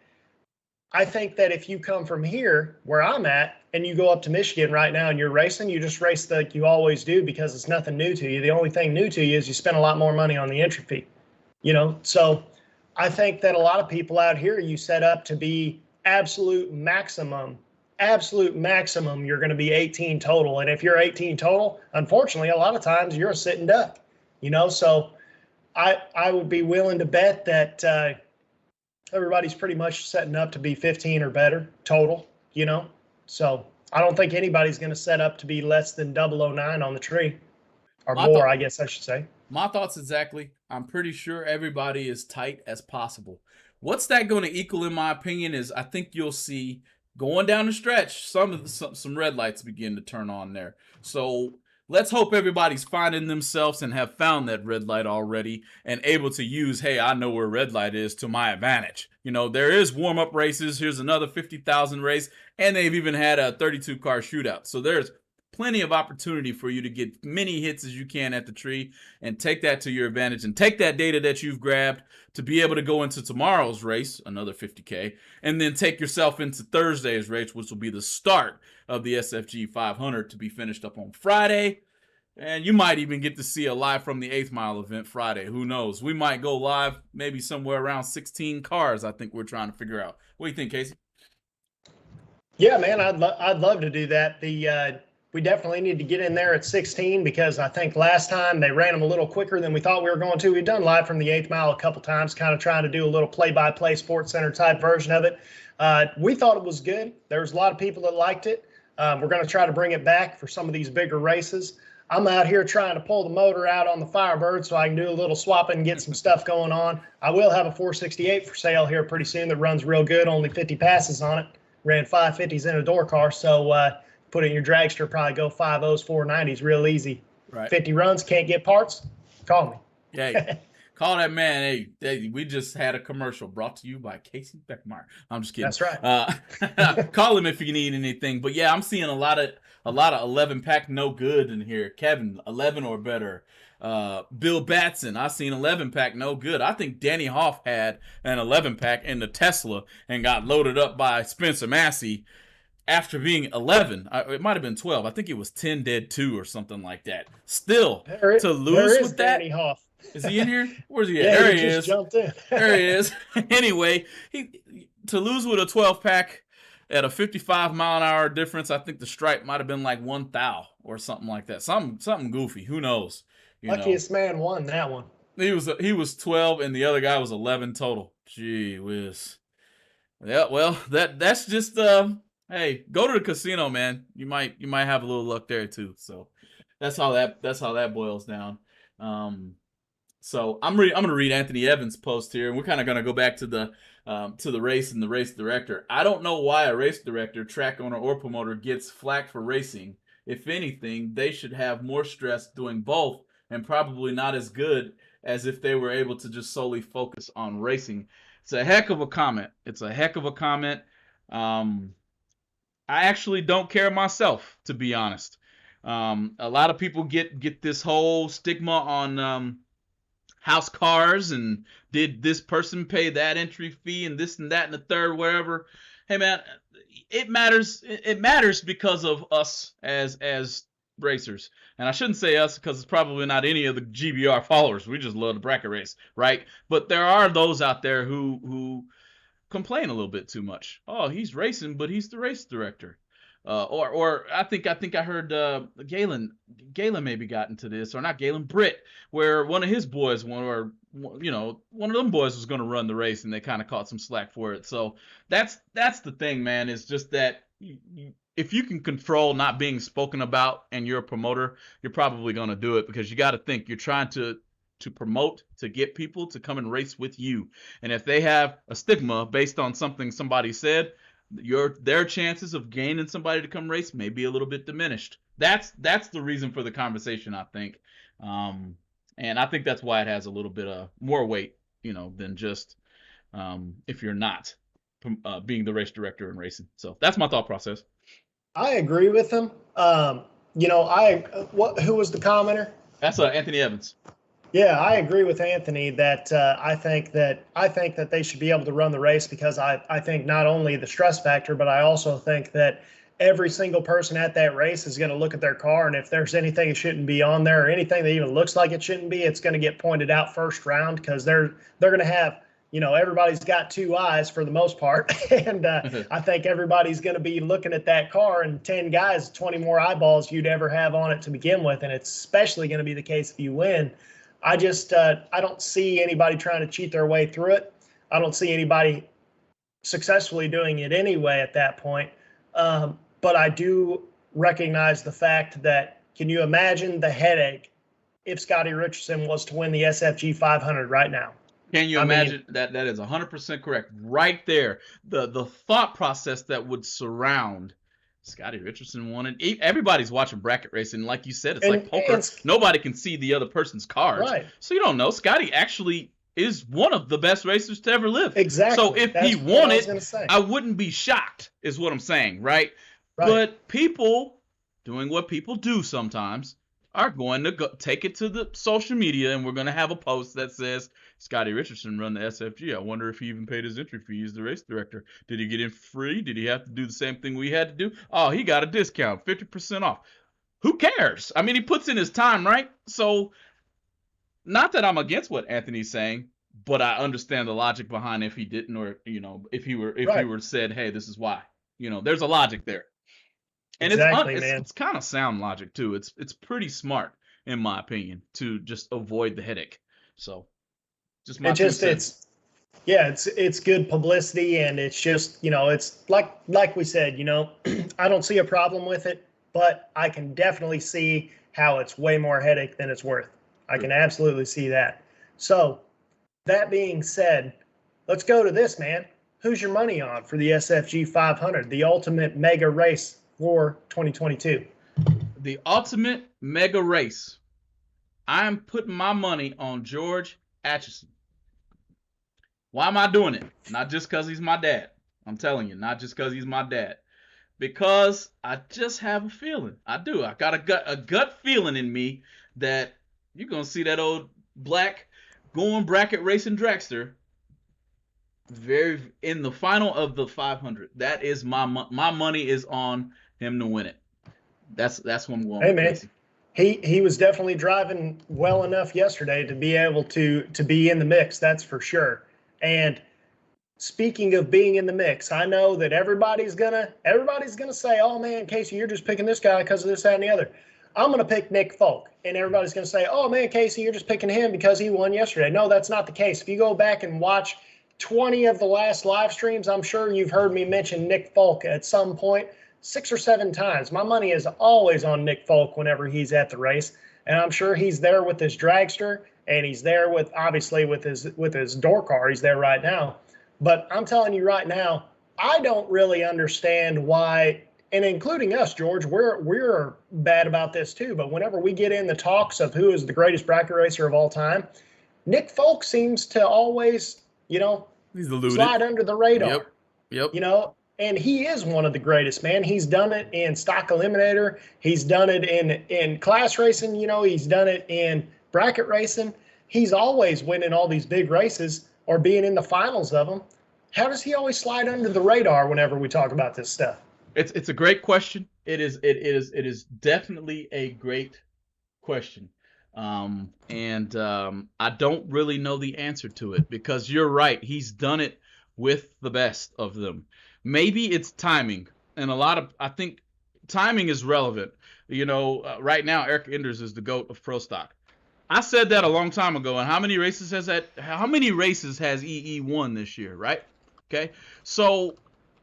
I think that if you come from here where I'm at and you go up to Michigan right now and you're racing, you just race like you always do because it's nothing new to you. The only thing new to you is you spend a lot more money on the entry fee, you know? So I think that a lot of people out here, you set up to be absolute maximum, you're going to be 18 total. And if you're 18 total, unfortunately, a lot of times you're a sitting duck, you know? So I would be willing to bet that everybody's pretty much setting up to be 15 or better total, you know? So I don't think anybody's going to set up to be less than 009 on the tree, or more, I guess I should say. My thoughts exactly. I'm pretty sure everybody is tight as possible. What's that going to equal, in my opinion, is I think you'll see going down the stretch, some red lights begin to turn on there. So let's hope everybody's finding themselves and have found that red light already and able to use, hey, I know where red light is to my advantage. You know, there is warm-up races. Here's another 50,000 race, and they've even had a 32-car shootout. So there's plenty of opportunity for you to get many hits as you can at the tree and take that to your advantage and take that data that you've grabbed to be able to go into tomorrow's race, another 50K, and then take yourself into Thursday's race, which will be the start of the SFG 500 to be finished up on Friday. And you might even get to see a live from the 8th Mile event Friday. Who knows? We might go live maybe somewhere around 16 cars, I think we're trying to figure out. What do you think, Casey? Yeah, man, I'd love to do that. We definitely need to get in there at 16 because I think last time they ran them a little quicker than we thought we were going to. We've done live from the 8th Mile a couple times, kind of trying to do a little play-by-play Sports Center type version of it. We thought it was good. There was a lot of people that liked it. We're going to try to bring it back for some of these bigger races. I'm out here trying to pull the motor out on the Firebird so I can do a little swapping and get some stuff going on. I will have a 468 for sale here pretty soon that runs real good, only 50 passes on it. Ran 550s in a door car, so put it in your dragster, probably go 5.0s, 490s real easy. Right. 50 runs, can't get parts, call me. Hey, call that man. Hey, we just had a commercial brought to you by Casey Beckmeyer. I'm just kidding. That's right. Call him if you need anything. But yeah, I'm seeing a lot of 11 pack no good in here. Kevin, 11 or better. Bill Batson, I seen 11 pack no good. I think Danny Hoff had an 11 pack in the Tesla and got loaded up by Spencer Massey after being 11. It might have been 12. I think it was 10 dead 2 or something like that. Still, to lose with that. Danny Hoff. Is he in here? Where's he at? Yeah, there he is. Jumped in. There he is. Anyway, to lose with a 12 pack at a 55-mile-an-hour difference, I think the stripe might have been like 1 thou or something like that. Something goofy. Who knows? Luckiest man won that one. He was 12 and the other guy was 11 total. Gee whiz. Yeah, well, that's just hey, go to the casino, man. You might have a little luck there too. So that's how that boils down. So I'm gonna read Anthony Evans' post here, and we're kind of gonna go back to the race and the race director. I don't know why a race director, track owner, or promoter gets flack for racing. If anything, they should have more stress doing both, and probably not as good as if they were able to just solely focus on racing. It's a heck of a comment. I actually don't care myself, to be honest. A lot of people get this whole stigma on house cars and did this person pay that entry fee and this and that and the third, wherever. Hey man, it matters. It matters because of us as racers. And I shouldn't say us because it's probably not any of the GBR followers. We just love the bracket race, right? But there are those out there who complain a little bit too much. Oh, he's racing, but he's the race director. Or I think I heard Galen maybe got into this, or not Galen, Britt, where one of his boys, one of them boys was going to run the race, and they kind of caught some slack for it. So that's the thing, man. Is just that if you can control not being spoken about and you're a promoter, you're probably going to do it, because you got to think you're trying to promote, to get people to come and race with you. And if they have a stigma based on something somebody said, their chances of gaining somebody to come race may be a little bit diminished. That's the reason for the conversation, I think. And I think that's why it has a little bit of more weight, than just if you're not being the race director and racing. So that's my thought process. I agree with him. Who was the commenter? That's Anthony Evans. Yeah, I agree with Anthony that I think that they should be able to run the race, because I think not only the stress factor, but I also think that every single person at that race is going to look at their car, and if there's anything that shouldn't be on there, or anything that even looks like it shouldn't be, it's going to get pointed out first round, because they're going to have, everybody's got two eyes for the most part, and I think everybody's going to be looking at that car, and 10 guys, 20 more eyeballs you'd ever have on it to begin with, and it's especially going to be the case if you win. I don't see anybody trying to cheat their way through it. I don't see anybody successfully doing it anyway at that point. But I do recognize the fact that, can you imagine the headache if Scotty Richardson was to win the SFG 500 right now? Can you imagine? That is 100% correct. Right there. The thought process that would surround Scotty Richardson won it. Everybody's watching bracket racing. Like you said, it's like poker. Nobody can see the other person's cards. Right. So you don't know. Scotty actually is one of the best racers to ever live. Exactly. So if he won it, I wouldn't be shocked, is what I'm saying, right? But people doing what people do sometimes are going to take it to the social media, and we're going to have a post that says, Scotty Richardson run the SFG. I wonder if he even paid his entry fee as the race director. Did he get in free? Did he have to do the same thing we had to do? Oh, he got a discount, 50% off. Who cares? I mean, he puts in his time, right? So, not that I'm against what Anthony's saying, but I understand the logic behind if he didn't, or if he were said, hey, this is why. There's a logic there. And it's kind of sound logic too. It's pretty smart, in my opinion, to just avoid the headache. So, just my it's good publicity, and it's just it's like we said, I don't see a problem with it, but I can definitely see how it's way more headache than it's worth. I can absolutely see that. So, that being said, let's go to this, man. Who's your money on for the SFG 500, the ultimate mega race for 2022? The ultimate mega race. I'm putting my money on George Atchison. Why am I doing it? Not just because he's my dad. I'm telling you, not just because he's my dad. Because I just have a feeling. I do. I got a gut feeling in me that you're going to see that old black going bracket racing dragster in the final of the 500. That is my money is on him to win it. That's what I'm going with. Hey, man. He was definitely driving well enough yesterday to be able to be in the mix, that's for sure. And speaking of being in the mix, I know that everybody's gonna say, "Oh man, Casey, you're just picking this guy because of this, that, and the other." I'm gonna pick Nick Folk, and everybody's gonna say, "Oh man, Casey, you're just picking him because he won yesterday." No, that's not the case. If you go back and watch 20 of the last live streams, I'm sure you've heard me mention Nick Folk at some point 6 or 7 times. My money is always on Nick Folk whenever he's at the race, and I'm sure he's there with his dragster, and he's there with his door car. He's there right now. But I'm telling you right now, I don't really understand why, and including us, George, we're bad about this too. But whenever we get in the talks of who is the greatest bracket racer of all time, Nick Folk seems to always, he's eluded. Slide under the radar. Yep. And he is one of the greatest, man. He's done it in stock eliminator. He's done it in class racing. He's done it in bracket racing. He's always winning all these big races or being in the finals of them. How does he always slide under the radar whenever we talk about this stuff? It's a great question. It is definitely a great question. And I don't really know the answer to it, because you're right. He's done it with the best of them. Maybe it's timing. And I think timing is relevant. You know, right now Eric Enders is the GOAT of pro stock. I said that a long time ago. And how many races has EE won this year, right? Okay. So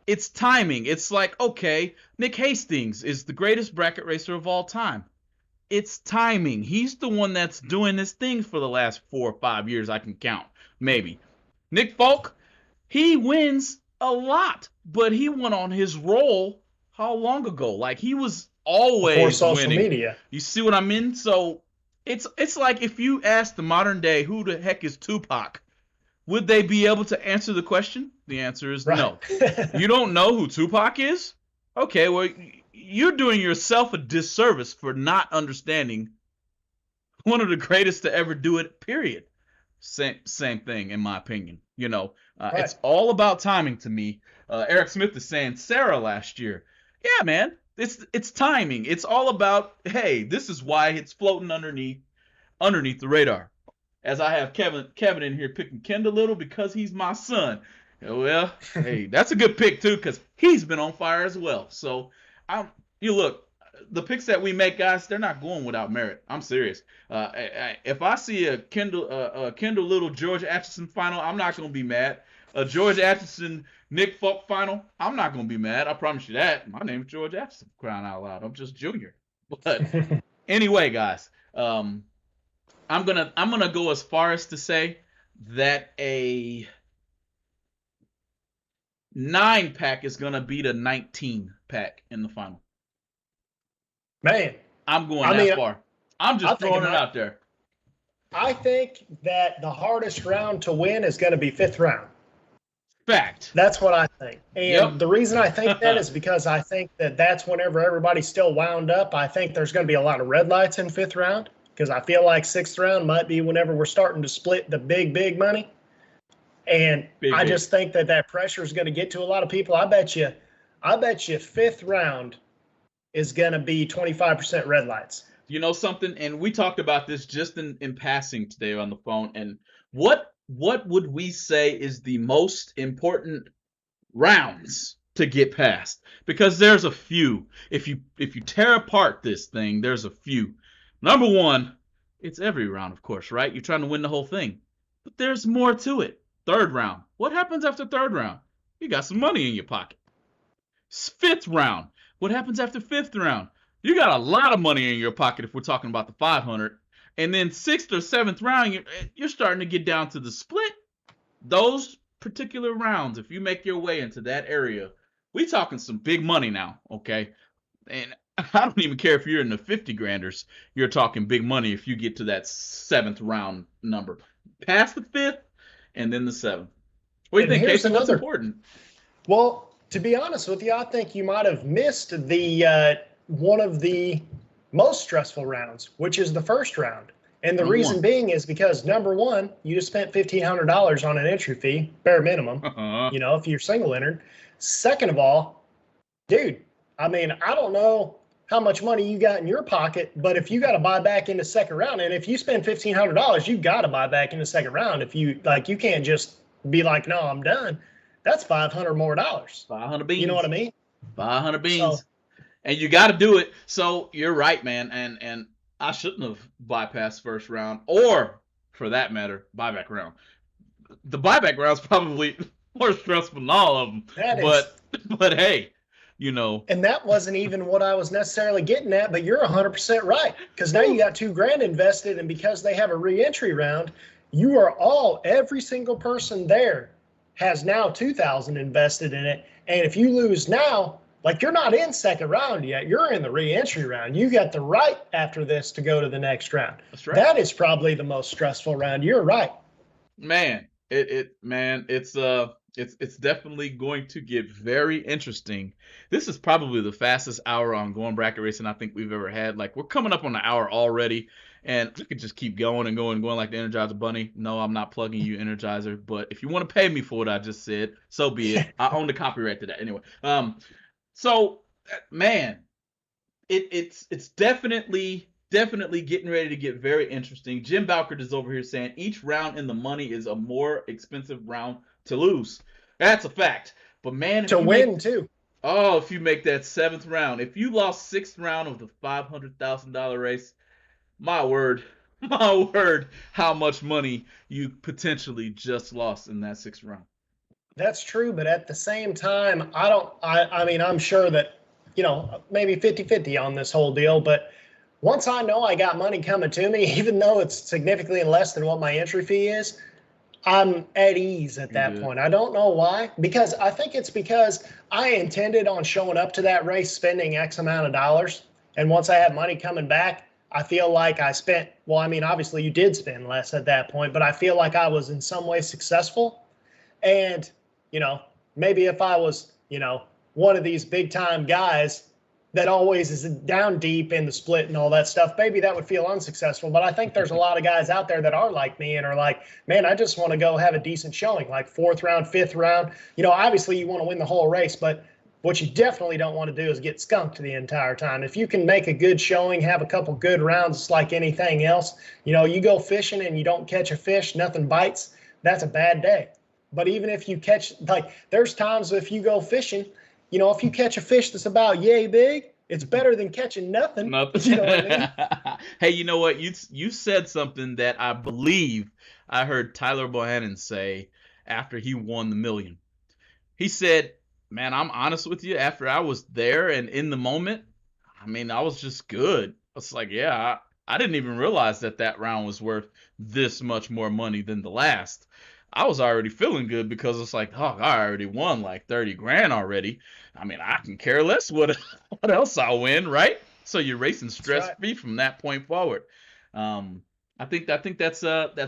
it's timing. It's like, okay, Nick Hastings is the greatest bracket racer of all time. It's timing. He's the one that's doing this thing for the last 4 or 5 years I can count. Maybe. Nick Folk, he wins a lot, but he went on his roll how long ago? Like, he was always before social winning. media. You see what I mean? So it's like if you ask the modern day, who the heck is Tupac? Would they be able to answer the question? The answer is no. You don't know who Tupac is? Okay, well, you're doing yourself a disservice for not understanding one of the greatest to ever do it, period. Same thing, in my opinion. You know, right. It's all about timing to me. Eric Smith is saying Sarah last year. Yeah, man, it's timing. It's all about, hey, this is why it's floating underneath the radar. As I have Kevin in here picking Kendall Little because he's my son. Well, hey, that's a good pick too because he's been on fire as well. So, you look, the picks that we make, guys, they're not going without merit. I'm serious. If I see a Kendall Little George Atchison final, I'm not gonna be mad. A George Atchison Nick Folk final, I'm not gonna be mad. I promise you that. My name's George Atchison, crying out loud. I'm just Junior. But anyway, guys, I'm gonna go as far as to say that a 9-pack is gonna beat a 19-pack in the final. Man, I'm going that far. I'm just throwing it out there. I think that the hardest round to win is going to be 5th round. Fact. That's what I think. And the reason I think that is because I think that that's whenever everybody's still wound up. I think there's going to be a lot of red lights in 5th round because I feel like 6th round might be whenever we're starting to split the big money. And I just think that pressure is going to get to a lot of people. I bet you 5th round is going to be 25% red lights. You know something? And we talked about this just in passing today on the phone. And what would we say is the most important rounds to get past? Because there's a few. If you tear apart this thing, there's a few. Number one, it's every round, of course, right? You're trying to win the whole thing. But there's more to it. 3rd round. What happens after 3rd round? You got some money in your pocket. 5th round. What happens after 5th round? You got a lot of money in your pocket if we're talking about the 500. And then 6th or 7th round, you're starting to get down to the split. Those particular rounds, if you make your way into that area, we talking some big money now, okay? And I don't even care if you're in the 50 granders. You're talking big money if you get to that 7th round number. Past the 5th and then the 7th. What do you think, Casey? What's important? Well, to be honest with you, I think you might have missed the one of the most stressful rounds, which is the 1st round. And the reason being is because, number one, you just spent $1,500 on an entry fee, bare minimum, you know, if you're single entered. Second of all, dude, I mean, I don't know how much money you got in your pocket, but if you got to buy back in the 2nd round, and if you spend $1,500, you got to buy back in the 2nd round. If you you can't just be like, no, I'm done. That's $500 more. 500 beans. You know what I mean? 500 beans. And you got to do it. So you're right, man. And I shouldn't have bypassed 1st round, or for that matter, buyback round. The buyback round's probably more stressful than all of them. But hey, you know. And that wasn't even what I was necessarily getting at, but you're 100% right. Because now you got $2,000 invested, and because they have a re-entry round, you are every single person there has now $2,000 invested in it. And if you lose now, like, you're not in 2nd round yet. You're in the re-entry round. You got the right after this to go to the next round. That's right. That is probably the most stressful round. You're right. Man, it's definitely going to get very interesting. This is probably the fastest hour on Going Bracket Racing I think we've ever had. Like, we're coming up on the hour already, and we could just keep going and going like the Energizer Bunny. No, I'm not plugging you, Energizer, but if you want to pay me for what I just said, so be it. I own the copyright to that anyway. So, man, it's definitely getting ready to get very interesting. Jim Balkert is over here saying each round in the money is a more expensive round to lose. That's a fact. But man, to win too. Oh, if you make that 7th round, if you lost 6th round of the $500,000 race, my word, my word, how much money you potentially just lost in that 6th round. That's true, but at the same time, I mean, I'm sure that, maybe 50-50 on this whole deal, but once I know I got money coming to me, even though it's significantly less than what my entry fee is, I'm at ease at that point. I don't know why, because I think it's because I intended on showing up to that race spending X amount of dollars. And once I have money coming back, I feel like I spent, well, I mean, obviously you did spend less at that point, but I feel like I was in some way successful. And, maybe if I was, one of these big time guys that always is down deep in the split and all that stuff, maybe that would feel unsuccessful. But I think there's a lot of guys out there that are like me and are like, man, I just want to go have a decent showing, like 4th round, 5th round. Obviously you want to win the whole race, but what you definitely don't want to do is get skunked the entire time. If you can make a good showing, have a couple good rounds, it's like anything else. You go fishing and you don't catch a fish, nothing bites, that's a bad day. But even if you catch, like, there's times if you go fishing, if you catch a fish that's about yay big, it's better than catching nothing. You know what I mean? Hey, you know what? You said something that I believe I heard Tyler Bohannon say after he won the million. He said, man, I'm honest with you, after I was there and in the moment, I mean, I was just good. It's like, yeah, I didn't even realize that round was worth this much more money than the last. I was already feeling good because it's like, oh, I already won like 30 grand already. I mean, I can care less what else I'll win, right? So you're racing stress free from that point forward. I think that's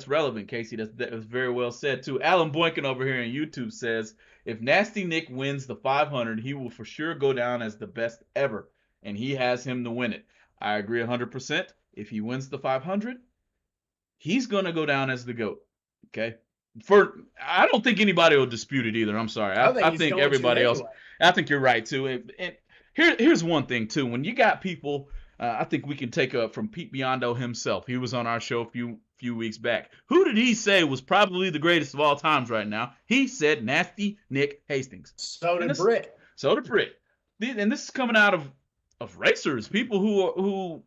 relevant, Casey. That was very well said too. Alan Boykin over here on YouTube says, if Nasty Nick wins the 500, he will for sure go down as the best ever, and he has him to win it. I agree 100%. If he wins the 500, he's gonna go down as the GOAT. Okay. I don't think anybody will dispute it either. I'm sorry. I think everybody else. I think you're right too. And here's one thing too. When you got people, I think we can take up from Pete Biondo himself. He was on our show a few weeks back. Who did he say was probably the greatest of all times right now? He said Nasty Nick Hastings. So did Britt. So did Britt. And this is coming out of racers, people who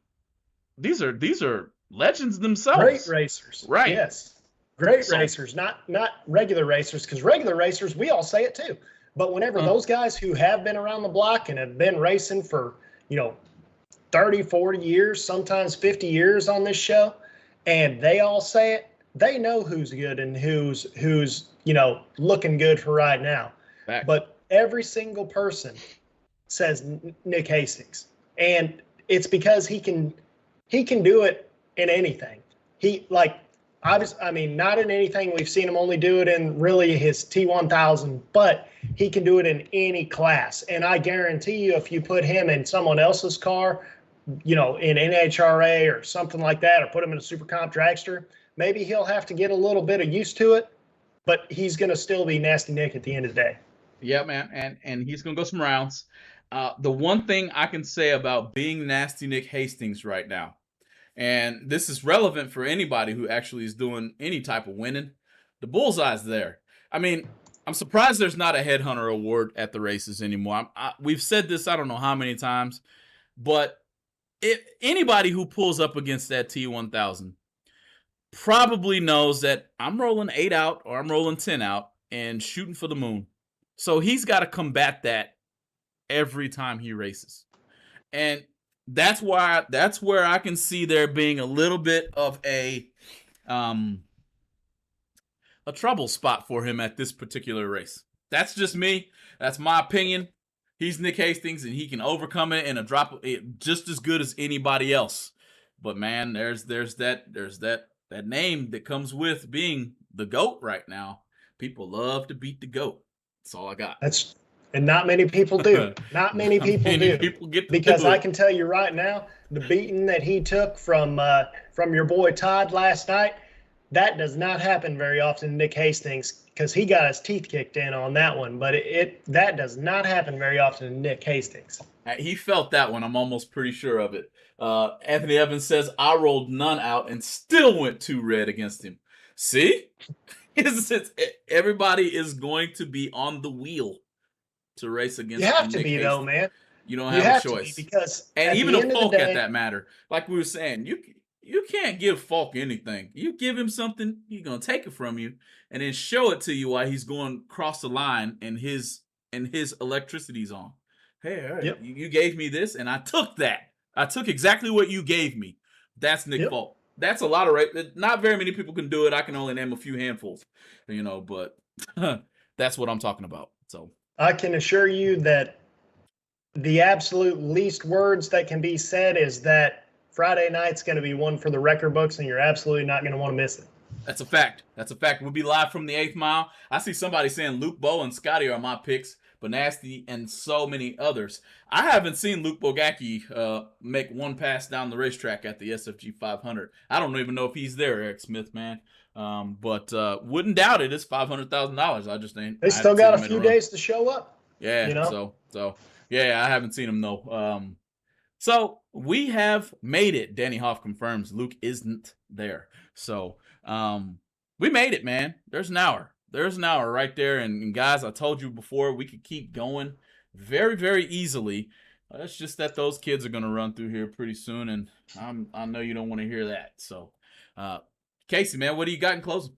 these are legends themselves. Great racers. Right. Yes. Great racers, not regular racers, because regular racers, we all say it too. But whenever those guys who have been around the block and have been racing for, 30, 40 years, sometimes 50 years on this show, and they all say it, they know who's good and who's looking good for right now. Fact. But every single person says Nick Hastings. And it's because he can do it in anything. Not in anything. We've seen him only do it in really his T1000, but he can do it in any class. And I guarantee you, if you put him in someone else's car, in NHRA or something like that, or put him in a Super Comp dragster, maybe he'll have to get a little bit of used to it, but he's going to still be Nasty Nick at the end of the day. Yeah, man. And he's going to go some rounds. The one thing I can say about being Nasty Nick Hastings right now, and this is relevant for anybody who actually is doing any type of winning, the bullseye's there. I mean, I'm surprised there's not a headhunter award at the races anymore. We've said this I don't know how many times, but anybody who pulls up against that T1000 probably knows that I'm rolling 8 out or I'm rolling 10 out and shooting for the moon. So he's got to combat that every time he races. And that's where I can see there being a little bit of a trouble spot for him at this particular race. That's just me. That's my opinion. He's Nick Hastings, and he can overcome it in a drop just as good as anybody else. But man, there's that name that comes with being the GOAT right now. People love to beat the GOAT. That's all I got. And not many people do. Not many people do. People get to because do it. I can tell you right now, the beating that he took from your boy Todd last night, that does not happen very often to Nick Hastings, because he got his teeth kicked in on that one. But that does not happen very often to Nick Hastings. He felt that one. I'm almost pretty sure of it. Anthony Evans says, I rolled none out and still went 2 red against him. See? Everybody is going to be on the wheel to race You against have to Nick be, Hastings. though, man. You don't You have a have to be, choice. because And at even the a end of the Falk at day, that matter, like we were saying, you can't give Falk anything. You give him something, he's gonna take it from you, and then show it to you while he's going across the line and his electricity's on. Hey, all right, yep, you gave me this, and I took that. I took exactly what you gave me. That's Nick yep. Falk. That's a lot of race. Not very many people can do it. I can only name a few handfuls, but that's what I'm talking about. So I can assure you that the absolute least words that can be said is that Friday night's going to be one for the record books, and you're absolutely not going to want to miss it. that's a fact. That's a fact. We'll be live from the 8th mile. I see somebody saying Luke Bowe and Scotty are my picks, but Nasty and so many others. I haven't seen Luke Bogacki make one pass down the racetrack at the SFG 500. I don't even know if he's there, Eric Smith, man. But wouldn't doubt it. It's $500,000. I just ain't. They still got a few days to show up. Yeah. So yeah, I haven't seen him though. So we have made it. Danny Hoff confirms Luke isn't there. So we made it, man. There's an hour. There's an hour right there. And guys, I told you before, we could keep going very, very easily. It's just that those kids are going to run through here pretty soon, and I know you don't want to hear that. So, Casey, man, what do you got in closing?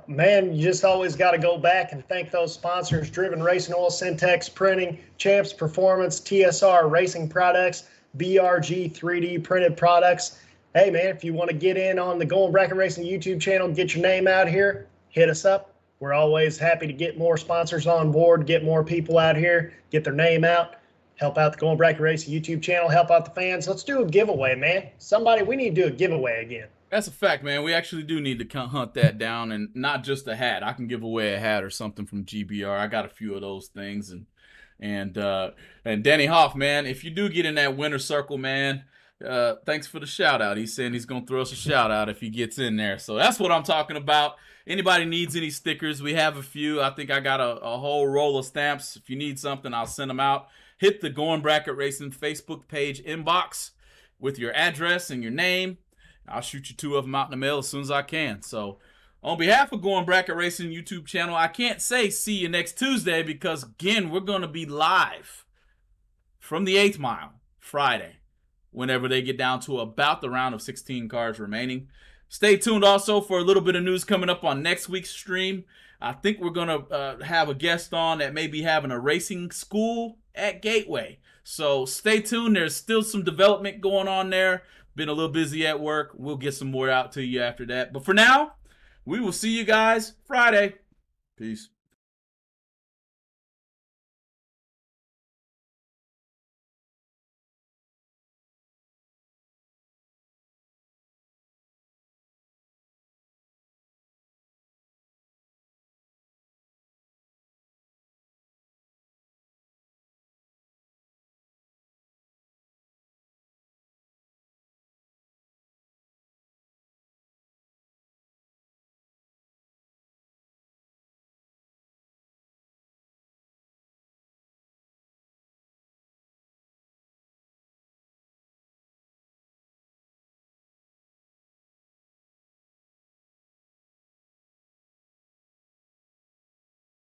Man, you just always got to go back and thank those sponsors: Driven Racing Oil, Syntex Printing, Champs Performance, TSR Racing Products, BRG 3D Printed Products. Hey, man, if you want to get in on the Going Bracket Racing YouTube channel, get your name out here, hit us up. We're always happy to get more sponsors on board, get more people out here, get their name out, help out the Going Bracket Racing YouTube channel, help out the fans. Let's do a giveaway, man. We need to do a giveaway again. That's a fact, man. We actually do need to hunt that down, and not just a hat. I can give away a hat or something from GBR. I got a few of those things, and Danny Hoff, man, if you do get in that winner circle, man, thanks for the shout out. He's saying he's gonna throw us a shout out if he gets in there. So that's what I'm talking about. Anybody needs any stickers, we have a few. I think I got a whole roll of stamps. If you need something, I'll send them out. Hit the Going Bracket Racing Facebook page inbox with your address and your name. I'll shoot you 2 of them out in the mail as soon as I can. So on behalf of Going Bracket Racing YouTube channel, I can't say see you next Tuesday, because again, we're going to be live from the 8th mile Friday, whenever they get down to about the round of 16 cars remaining. Stay tuned also for a little bit of news coming up on next week's stream. I think we're going to have a guest on that may be having a racing school at Gateway. So stay tuned. There's still some development going on there. Been a little busy at work. We'll get some more out to you after that. But for now, we will see you guys Friday. Peace.